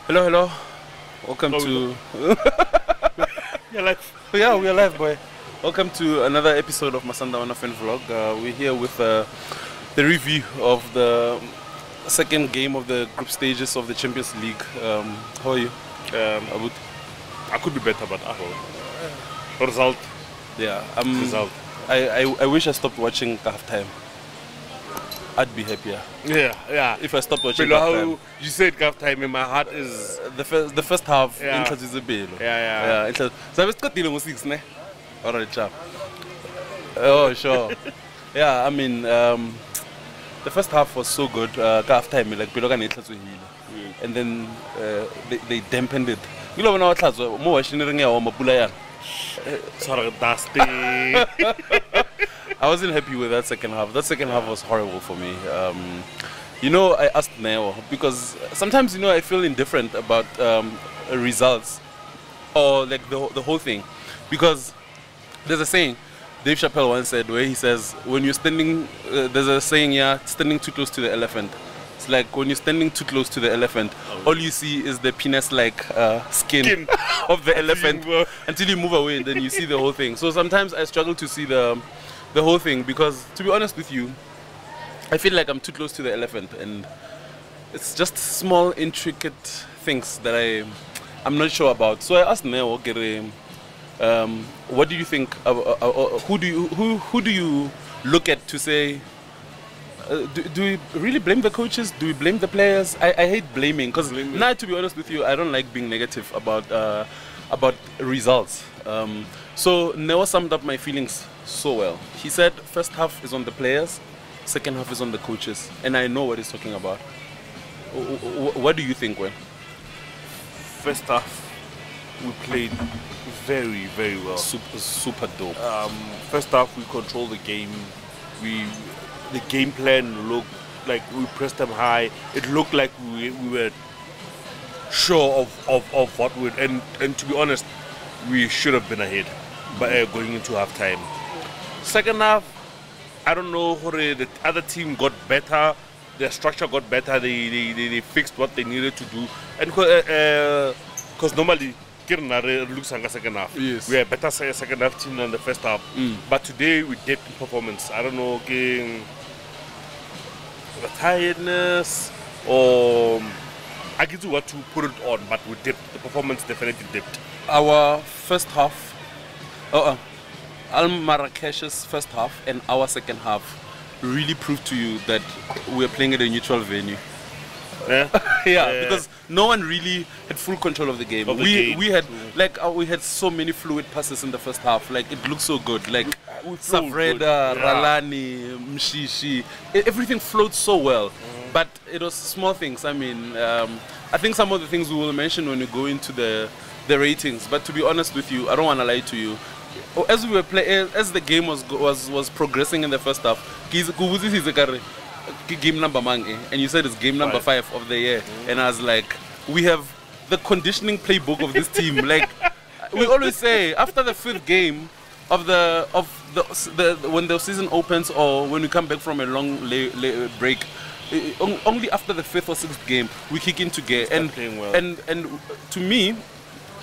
Hello, hello. Welcome to. You're like, Yeah, we are live, boy. Welcome to another episode of Masanda Fan Vlog. We're here with the review of the second game of the group stages of the Champions League. How are you, Abud? I could be better, but result. Yeah, Result. I wish I stopped watching halftime. I'd be happier. Yeah. If I stopped watching Below halftime. how you said halftime, and my heart is. The first half, Yeah. Inter is a bit. Yeah. So I was dealing with 6, ne? Alright, chap. Oh, sure. Yeah, I mean, the first half was so good. Halftime, like below and then they dampened it. You know when I was more watching it, Sorry, dusty. I wasn't happy with that second half. That second half was horrible for me. I asked Neo because sometimes I feel indifferent about results or like the whole thing, because there's a saying Dave Chappelle once said where he says when you're standing, there's a saying, standing too close to the elephant. It's like when you're standing too close to the elephant, all you see is the penis-like skin of the elephant until you move away, and then you see the whole thing. So sometimes I struggle to see the whole thing because, to be honest with you, I feel like I'm too close to the elephant, and it's just small, intricate things that I'm not sure about. So I asked Neo, what do you think? Who do you look at to say? Do we really blame the coaches? Do we blame the players? I hate blaming because now, to be honest with you, I don't like being negative about results. So Neo summed up my feelings so well. He said first half is on the players, second half is on the coaches, and I know what he's talking about. What do you think, Gwen? First half, we played very, very well. Super dope. First half, we controlled the game. The game plan looked like we pressed them high. It looked like we were sure of what we'd. And to be honest, we should have been ahead by going into halftime. Second half, I don't know how the other team got better. Their structure got better. They fixed what they needed to do. And because normally, looks like a second half. Yes. We are a better second half team than the first half. But today we dipped in performance. I don't know, the tiredness or I get to what to put it on, but we dipped. The performance definitely dipped. Our first half, Al-Merrikh's first half and our second half really proved to you that we're playing at a neutral venue. Yeah? Because no one really had full control of the game. We had so many fluid passes in the first half. Like it looked so good. Like Savreda, Ralani, Mshishi, everything flowed so well. But it was small things. I mean, I think some of the things we will mention when we go into the ratings. But to be honest with you, I don't want to lie to you. As we were as the game was progressing in the first half, game number and you said it's game number 5 of the year, and I was like, we have the conditioning playbook of this team. Like we always say, after the 5th game of the when the season opens or when we come back from a long break, only after the 5th or 6th game we kick into gear. And to me,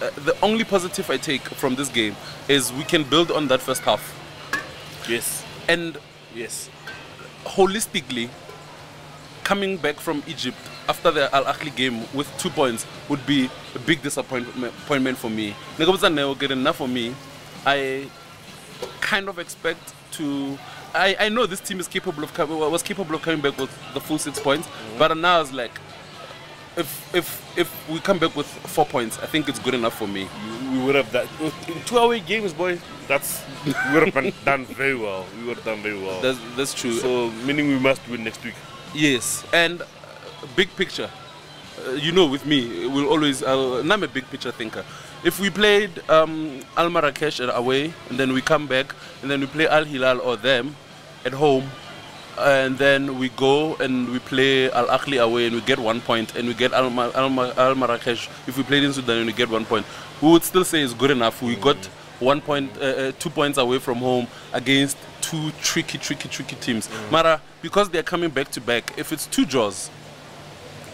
the only positive I take from this game is we can build on that first half. Yes. And yes, holistically, coming back from Egypt after the Al-Ahly game with 2 points would be a big disappointment for me. Enough for me. I kind of expect to. I know this team was capable of coming back with the full 6 points, but now it's like, if we come back with 4 points, I think it's good enough for me. We would have that in 2 away games, boy. We would have done very well. We would have done very well. That's true. So meaning we must win next week. Yes, and big picture. With me, we'll always. I'm a big picture thinker. If we played Al-Merrikh away, and then we come back, and then we play Al Hilal or them at home, and then we go and we play Al-Ahly away and we get 1 point, and we get Al-Merrikh, if we played in Sudan and we get 1 point, we would still say it's good enough. We got 1 point, 2 points away from home against 2 tricky teams. Mara, because they're coming back to back, if it's 2 draws,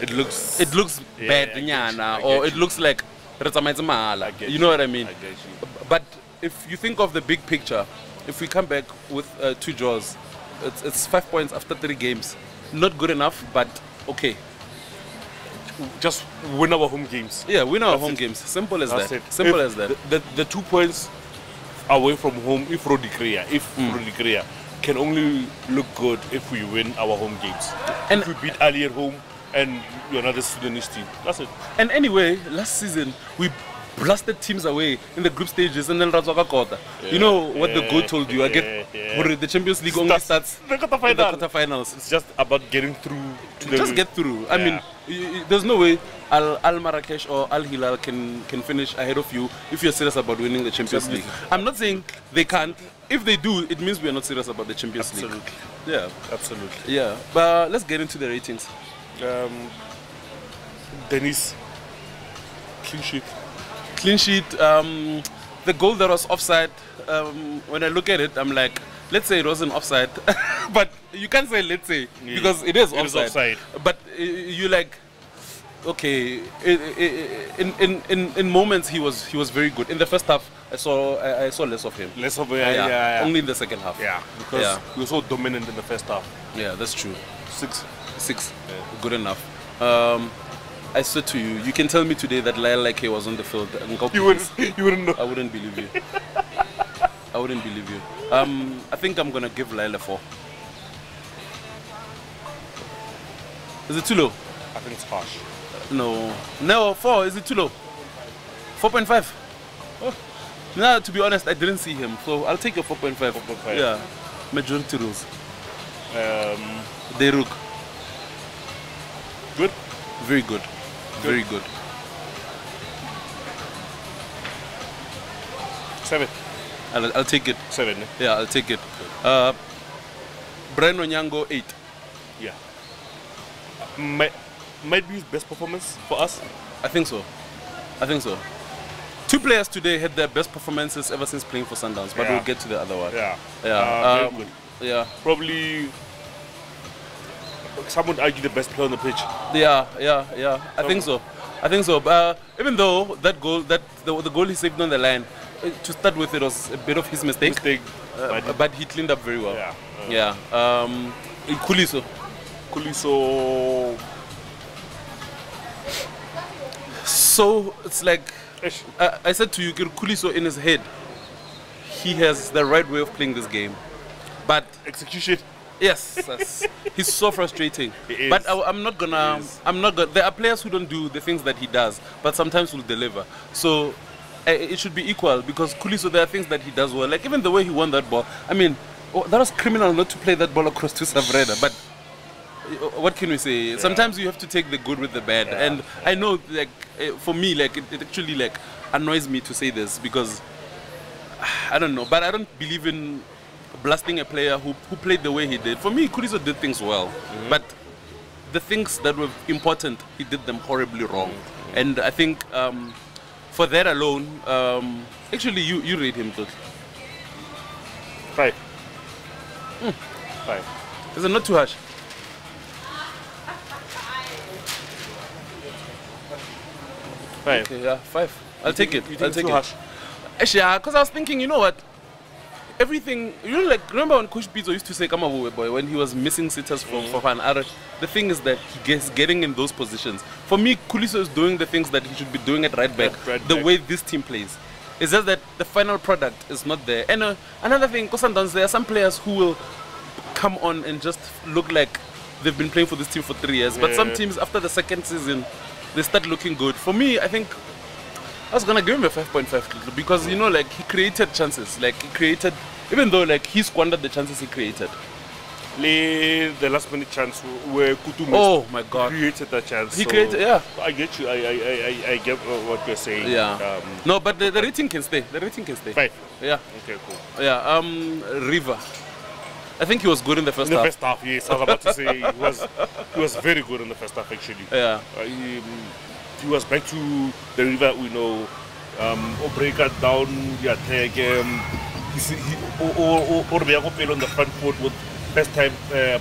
it looks bad, I get nyana, you, or I it get looks like I get you know what I mean? I get you. But if you think of the big picture, if we come back with 2 draws, it's 5 points after 3 games. Not good enough, but okay. Just win our home games. Yeah, win our That's home it. games. Simple as That's that. it. Simple If as that. The 2 points away from home, if Rodi Kriya can only look good if we win our home games. And if we beat Ali at home and we're not a Sudanese team. That's it. And anyway, last season we blasted teams away in the group stages and then Razwaka Kota. You know what the goal told you? I get the Champions League only starts the in the quarterfinals. It's just about getting through to the Just get through. I mean, there's no way Al-Merrikh or Al-Hilal can finish ahead of you if you're serious about winning the Champions League. I'm not saying they can't. If they do, it means we're not serious about the Champions League. Yeah. Absolutely. Yeah. But let's get into the ratings. Dennis, clean sheet. Clean sheet. The goal that was offside, when I look at it, I'm like, let's say it wasn't offside. But you can't say let's say, because it is offside. But you like, okay, in moments he was very good. In the first half, I saw less of him. Less of Only in the second half. Yeah, because we were so dominant in the first half. Yeah, that's true. 6. Yeah. Good enough. I said to you, you can tell me today that Lyle Like was on the field. You wouldn't know. I wouldn't believe you. I wouldn't believe you. I think I'm gonna give Lyle a 4. Is it too low? I think it's harsh. No, 4. Is it too low? 4.5. Oh. No, to be honest, I didn't see him, so I'll take a 4.5. 4.5. Yeah, majority rules. Deiruk. Good. Very good. Very good. 7. I'll take it. 7. Yeah, I'll take it. Brian Onyango 8. Yeah. Might be his best performance for us. I think so. 2 players today had their best performances ever since playing for Sundowns, but we'll get to the other one. Yeah. Yeah. Very good. Yeah. Probably some would argue the best player on the pitch. Yeah. I think so. Even though that goal, the goal he saved on the line, to start with, it was a bit of his mistake. But he cleaned up very well. Yeah. Kuliso. So it's like I said to you, Kuliso in his head, he has the right way of playing this game, but execution. Yes, he's so frustrating. But I'm not gonna. There are players who don't do the things that he does, but sometimes will deliver. So it should be equal, because Kuliso, there are things that he does well. Like even the way he won that ball. I mean, that was criminal not to play that ball across to Savreda. But what can we say? Sometimes you have to take the good with the bad. And I know, like for me, like it actually like annoys me to say this, because I don't know, but I don't believe in blasting a player who played the way he did. For me, Kuliso did things well, but the things that were important, he did them horribly wrong. And I think for that alone, actually you rate him, Tlotlo. 5. 5. Is it not too harsh? Okay, yeah, 5. I'll take it. I'll take it. Actually, yeah, because I was thinking, you know what? Everything, you know, like, remember when Coach Pizzo used to say, "Come on, boy," when he was missing sitters for Van Arre? The thing is that he gets getting in those positions. For me, Kuliso is doing the things that he should be doing at right back, way this team plays. It's just that the final product is not there. And another thing, Sundowns, there are some players who will come on and just look like they've been playing for this team for 3 years. But some teams, after the second season, they start looking good. For me, I think I was gonna give him a 5.5 because, you know, like, he created chances. Like, he created, even though like he squandered the chances he created. The last minute chance where Kutu created that chance. He created, yeah. I get you. I get what you're saying. Yeah. No, but the rating can stay. The rating can stay. 5. Yeah. Okay, cool. Yeah. River. I think he was good in the first half. In the first half, yes. I was about to say he was very good in the first half, actually. Yeah. He was back to the River we know. Break it down the attack. On the front foot with first time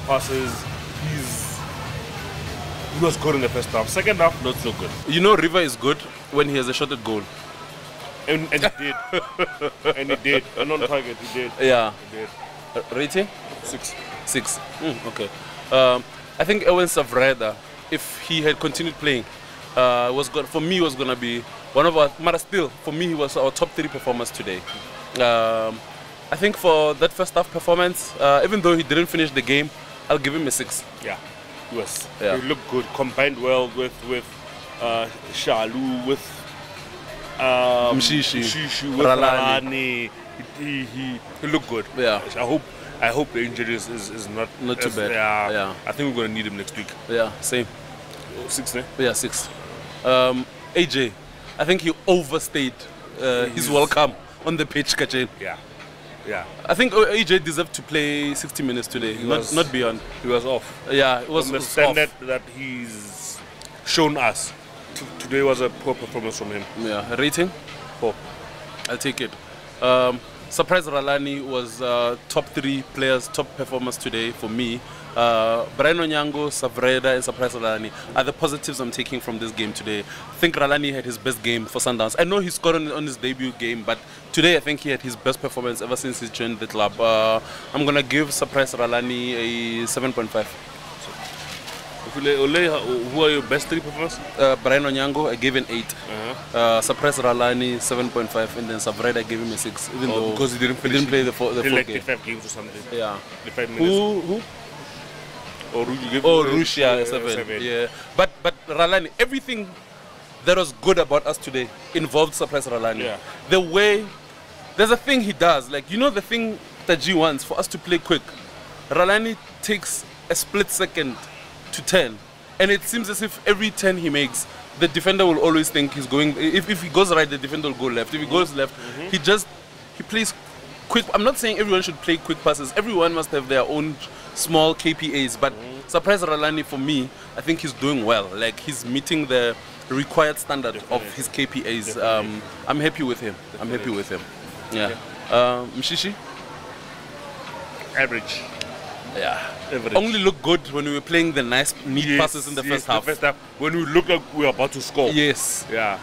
passes. He was good in the first half. Second half, not so good. You know, River is good when he has a shot at goal. And he did. And he did. And on target, he did. Yeah. He did. Rating? 6. 6. Okay. I think Owen Savreda, if he had continued playing, was good. For me, was gonna be one of our. But still, for me, he was our top 3 performers today. I think for that first half performance, even though he didn't finish the game, I'll give him a 6. Yeah, he was. Yeah. He looked good. Combined well with Shalu, with Mshishi, with Ralani. He looked good. Yeah. I hope the injury is not too bad. Yeah. I think we're gonna need him next week. Yeah, same. 6, eh? Yeah, 6. AJ, I think he overstayed his welcome on the pitch, Kachen. Yeah. Yeah. I think AJ deserved to play 60 minutes today, not beyond. He was off. Yeah, it was From the standard that he's shown us. Today was a poor performance from him. Yeah, rating? 4. I'll take it. Surprise Ralani was top 3 players, top performers today for me. Brian Onyango, Savreda, and Surprise Ralani are the positives I'm taking from this game today. I think Ralani had his best game for Sundowns. I know he scored on his debut game, but today I think he had his best performance ever since he's joined the club. I'm going to give Surprise Ralani a 7.5. Who are your best 3 performers? Brian Onyango, I gave an 8. Surprise Ralani, 7.5, and then Savreda, I gave him a 6. Even though because he didn't play the full like game. 5 games or something. Yeah. The 5 minutes. Who? Russia, 7. Yeah. But Ralani, everything that was good about us today involved Surprise Ralani. Yeah. The way, there's a thing he does, like, you know the thing that G wants for us to play quick. Ralani takes a split second to 10, and it seems as if every 10 he makes, the defender will always think he's going, if he goes right, the defender will go left. If he goes left, he plays quick. I'm not saying everyone should play quick passes. Everyone must have their own small KPAs, but Surprise Ralani, for me, I think he's doing well. Like, he's meeting the required standard of his KPAs. I'm happy with him. I'm happy with him. Yeah. Mshishi? Average. Yeah. Average. Only looked good when we were playing the nice, neat passes in the first half. The first half, when we looked like we were about to score. Yes. Yeah.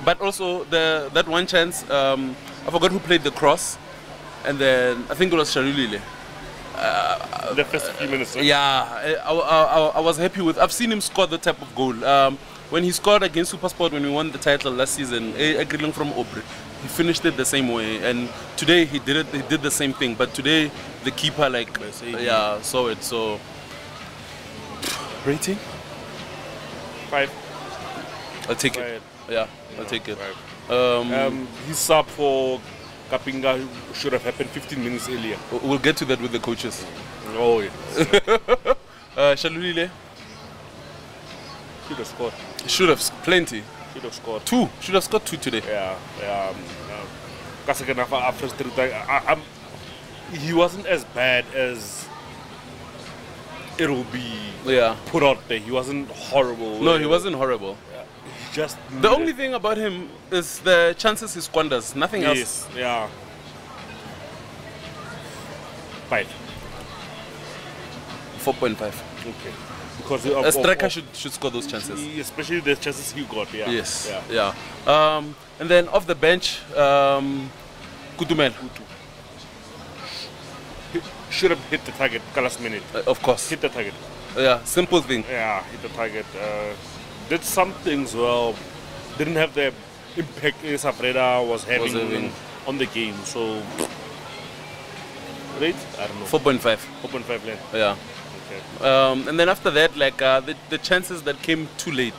But also, that one chance, I forgot who played the cross, and then I think it was Sharulile. The first few minutes. Right? Yeah, I was happy with. I've seen him score that type of goal. When he scored against SuperSport when we won the title last season, Agrilong from Aubrey, he finished it the same way. And today he did it. He did the same thing. But today the keeper saw it. So rating 5. I'll take 5. it. Yeah, I'll take it. 5. His sub for Kapinga should have happened 15 minutes earlier. We'll get to that with the coaches. Oh yes. Shalulile Should have scored. should have plenty. Should have scored. 2. Should have scored 2 today. Yeah. He wasn't as bad as it will be put out there. He wasn't horrible. No, he wasn't horrible. He just The only thing about him is the chances he squanders. Nothing else. Yes. Yeah. 5. 4.5. Okay. Because A striker should score those chances. especially the chances he got. Yeah. Yes. Yeah. And then off the bench, Kutumel. He should have hit the target last minute. Of course. Hit the target. Yeah. Simple thing. Yeah, hit the target. Did some things well. Didn't have the impact Savreda was having on the game. So, rate? I don't know. 4.5. 4.5 lane. Yeah. Okay. And then after that, like the chances that came too late,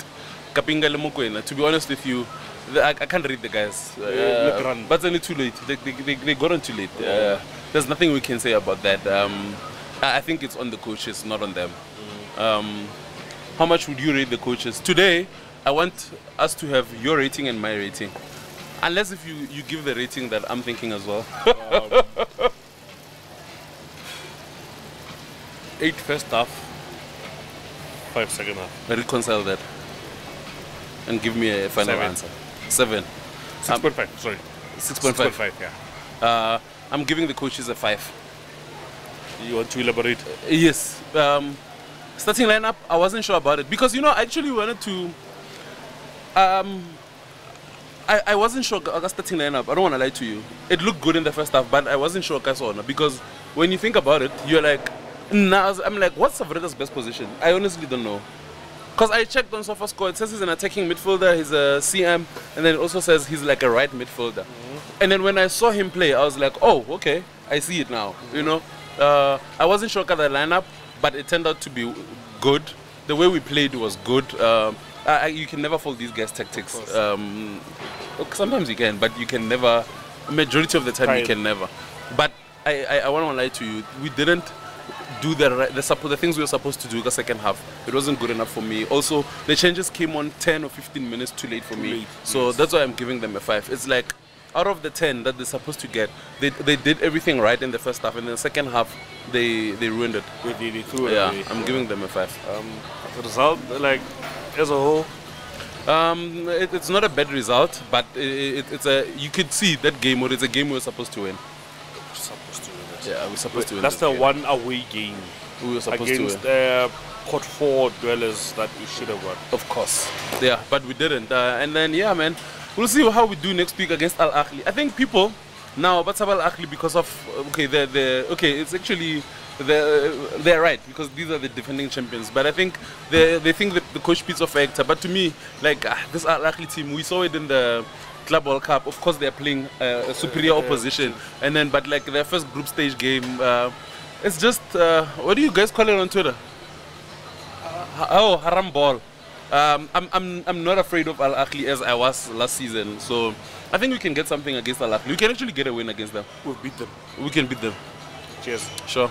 Kapinga le Mokoena, to be honest with you, I can't read the guys. But it's only too late. They got on too late. There's nothing we can say about that. I think it's on the coaches, not on them. How much would you rate the coaches? Today, I want us to have your rating and my rating. Unless if you give the rating that I'm thinking as well. 8 first half, 5 second half. Reconcile that and give me a final 7. answer. 7. 6.5, sorry. 6.5. 6.5, yeah. I'm giving the coaches a 5. You want to elaborate? Yes. Starting lineup, I wasn't sure about it because I actually wanted to. I wasn't sure about starting lineup. I don't want to lie to you. It looked good in the first half, but I wasn't sure Kasona because when you think about it, you're like, I'm like, what's Savreda's best position? I honestly don't know. Because I checked on SofaScore, it says he's an attacking midfielder, he's a CM, and then it also says he's like a right midfielder. And then when I saw him play, I was like, oh, okay, I see it now. I wasn't sure about the lineup, but it turned out to be good. The way we played was good. You can never fold these guys' tactics. Sometimes you can, but you can never. Majority of the time, you can never. But I won't lie to you. We didn't do the things we were supposed to do in the second half. It wasn't good enough for me. Also, the changes came on 10 or 15 minutes too late for me. So that's why I'm giving them a 5. It's like out of the 10 that they're supposed to get, they did everything right in the first half, and in the second half they ruined it. They threw it away. I'm giving them a 5. The result, like as a whole, it's not a bad result, but it's you could see that game, or it's a game we're supposed to win. Yeah, we're supposed to win. That's the one away game we were supposed against to win. Pot 4 dwellers that we should have won. Of course. Yeah, but we didn't. And then, yeah, man, we'll see how we do next week against Al-Ahli. I think people now, but Al-Ahli because of, it's actually, they're right, because these are the defending champions. But I think they think that the coach beats off actor. But to me, like, this Al-Ahli team, we saw it in the Club World Cup. Of course, they're playing a superior opposition. And then, but like their first group stage game, it's just, what do you guys call it on Twitter? Haram ball. I'm not afraid of Al-Ahli as I was last season. So I think we can get something against Al-Ahli. We can actually get a win against them. We'll beat them. We can beat them. Cheers. Sure.